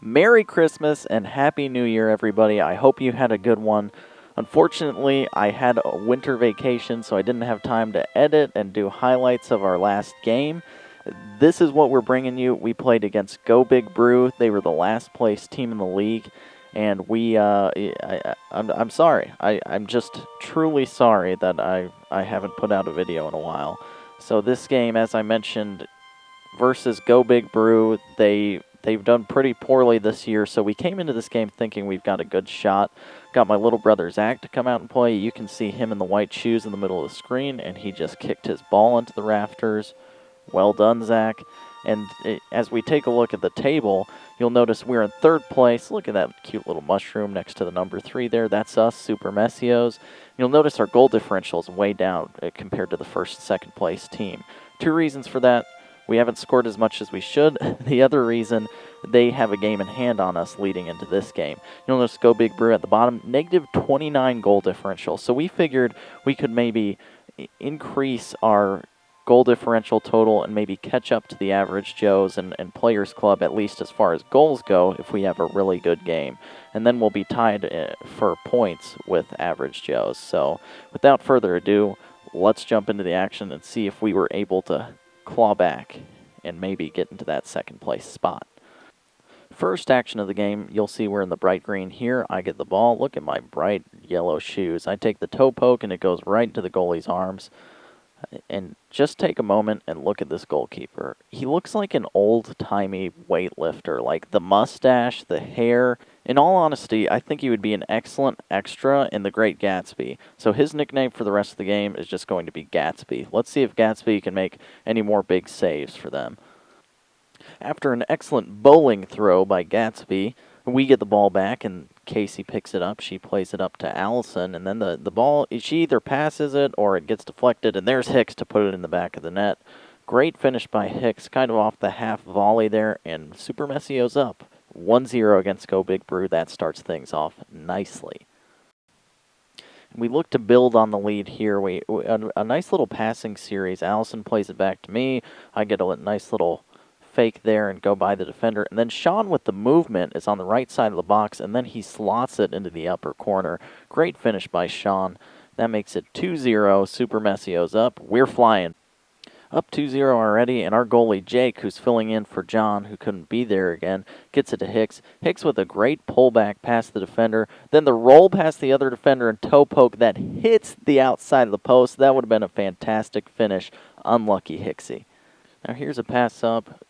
Merry Christmas and Happy New Year, everybody. I hope you had a good one. Unfortunately, I had a winter vacation, so I didn't have time to edit and do highlights of our last game. This is what we're bringing you. We played against Go Big Brew. They were the last place team in the league, and I'm sorry. I'm just truly sorry that I haven't put out a video in a while. So this game, as I mentioned, versus Go Big Brew, they've done pretty poorly this year, so we came into this game thinking we've got a good shot. Got my little brother Zach to come out and play. You can see him in the white shoes in the middle of the screen, and he just kicked his ball into the rafters. Well done, Zach. And as we take a look at the table, you'll notice we're in third place. Look at that cute little mushroom next to the number 3 there. That's us, Super Messios. You'll notice our goal differential is way down compared to the first and second place team. 2 reasons for that. We haven't scored as much as we should. The other reason, they have a game in hand on us leading into this game. You'll notice Go Big Brew at the bottom, negative 29 goal differential. So we figured we could maybe increase our goal differential total and maybe catch up to the average Joes and Players Club, at least as far as goals go, if we have a really good game. And then we'll be tied for points with average Joes. So without further ado, let's jump into the action and see if we were able to claw back and maybe get into that second place spot. First action of the game, you'll see we're in the bright green here. I get the ball. Look at my bright yellow shoes. I take the toe poke and it goes right into the goalie's arms. And just take a moment and look at this goalkeeper. He looks like an old-timey weightlifter, like the mustache, the hair. In all honesty, I think he would be an excellent extra in The Great Gatsby. So his nickname for the rest of the game is just going to be Gatsby. Let's see if Gatsby can make any more big saves for them. After an excellent bowling throw by Gatsby, we get the ball back, and Casey picks it up. She plays it up to Allison, and then the ball, she either passes it or it gets deflected, and there's Hicks to put it in the back of the net. Great finish by Hicks, kind of off the half volley there, and Super Messio's up. 1-0 against Go Big Brew. That starts things off nicely. We look to build on the lead here. A nice little passing series. Allison plays it back to me. I get a nice little fake there and go by the defender, and then Sean with the movement is on the right side of the box, and then he slots it into the upper corner. Great finish by Sean. That makes it 2-0. Super Messio's up. We're flying. Up 2-0 already, and our goalie Jake, who's filling in for John, who couldn't be there again, gets it to Hicks. Hicks with a great pullback past the defender, then the roll past the other defender and toe poke that hits the outside of the post. That would have been a fantastic finish. Unlucky Hicksy. Now here's a pass up.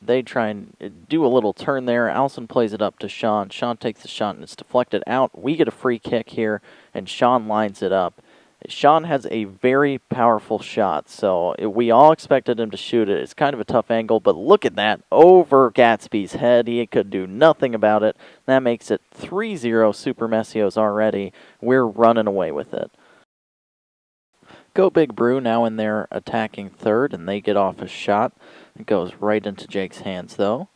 They try and do a little turn there. Allison plays it up to Sean. Sean takes the shot and it's deflected out. We get a free kick here, and Sean lines it up. Sean has a very powerful shot, so we all expected him to shoot it. It's kind of a tough angle, but look at that. Over Gatsby's head. He could do nothing about it. That makes it 3-0 Super Messios already. We're running away with it. Go Big Brew now in there attacking third, and they get off a shot. It goes right into Jake's hands, though.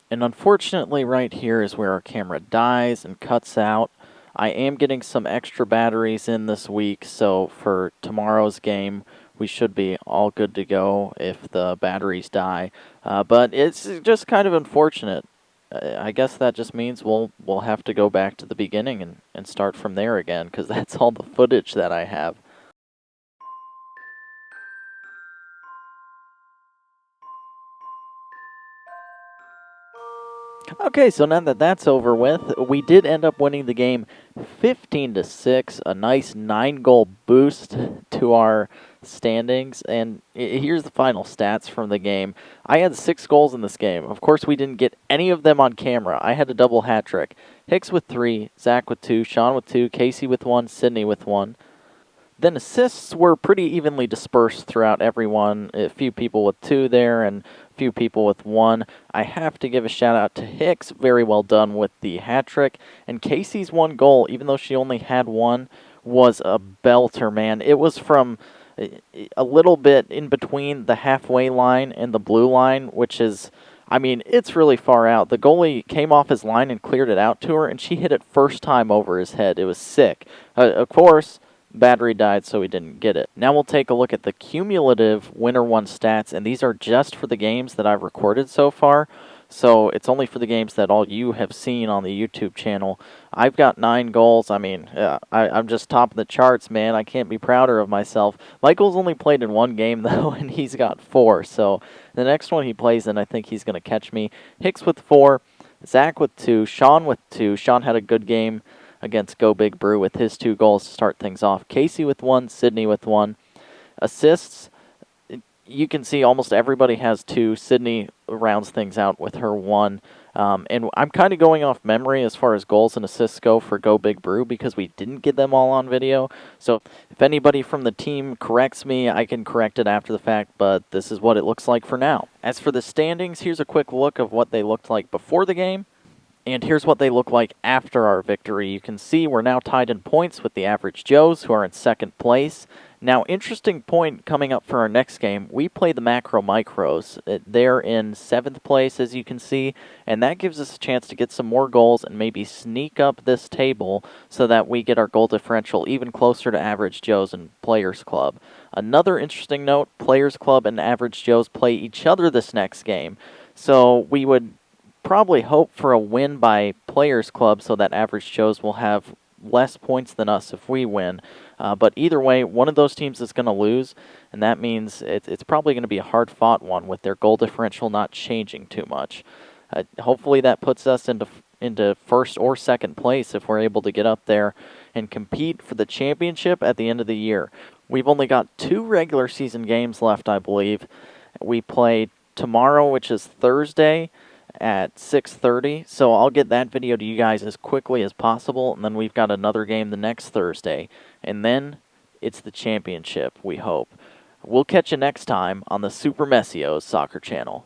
And unfortunately, right here is where our camera dies and cuts out. I am getting some extra batteries in this week, so for tomorrow's game, we should be all good to go if the batteries die. But it's just kind of unfortunate. I guess that just means we'll have to go back to the beginning and start from there again, because that's all the footage that I have. Okay, so now that that's over with, we did end up winning the game 15-6, a nice 9-goal boost to our standings. And here's the final stats from the game. I had 6 goals in this game. Of course, we didn't get any of them on camera. I had a double hat trick. Hicks with 3, Zach with 2, Sean with 2, Casey with 1, Sydney with 1. Then assists were pretty evenly dispersed throughout everyone. A few people with 2 there and a few people with 1. I have to give a shout out to Hicks. Very well done with the hat trick. And Casey's 1 goal, even though she only had 1, was a belter, man. It was from a little bit in between the halfway line and the blue line, which is, I mean, it's really far out. The goalie came off his line and cleared it out to her, and she hit it first time over his head. It was sick. Of course, battery died, so we didn't get it. Now we'll take a look at the cumulative Winter 1 stats, and these are just for the games that I've recorded so far. so it's only for the games that all you have seen on the YouTube channel. I've got 9 goals. I mean, I'm just top of the charts, man. I can't be prouder of myself. Michael's only played in 1 game, though, and he's got 4. So the next one he plays in, I think he's going to catch me. Hicks with 4, Zach with 2, Sean with 2. Sean had a good game against Go Big Brew with his 2 goals to start things off. Casey with 1, Sydney with 1. Assists, you can see almost everybody has 2. Sydney rounds things out with her 1. And I'm kind of going off memory as far as goals and assists go for Go Big Brew because we didn't get them all on video. So if anybody from the team corrects me, I can correct it after the fact, but this is what it looks like for now. As for the standings, here's a quick look of what they looked like before the game. And here's what they look like after our victory. You can see we're now tied in points with the Average Joes, who are in 2nd place. Now, interesting point coming up for our next game. We play the Macro Micros. They're in 7th place, as you can see, and that gives us a chance to get some more goals and maybe sneak up this table so that we get our goal differential even closer to Average Joes and Players Club. Another interesting note, Players Club and Average Joes play each other this next game. So we would probably hope for a win by Players Club so that Average Joes will have less points than us if we win. But either way, one of those teams is going to lose, and that means it's probably going to be a hard-fought one with their goal differential not changing too much. Hopefully that puts us into 1st or 2nd place if we're able to get up there and compete for the championship at the end of the year. We've only got 2 regular season games left, I believe. We play tomorrow, which is Thursday, at 6:30, so I'll get that video to you guys as quickly as possible, and then we've got another game the next Thursday, and then it's the championship, we hope. We'll catch you next time on the Super Messios Soccer Channel.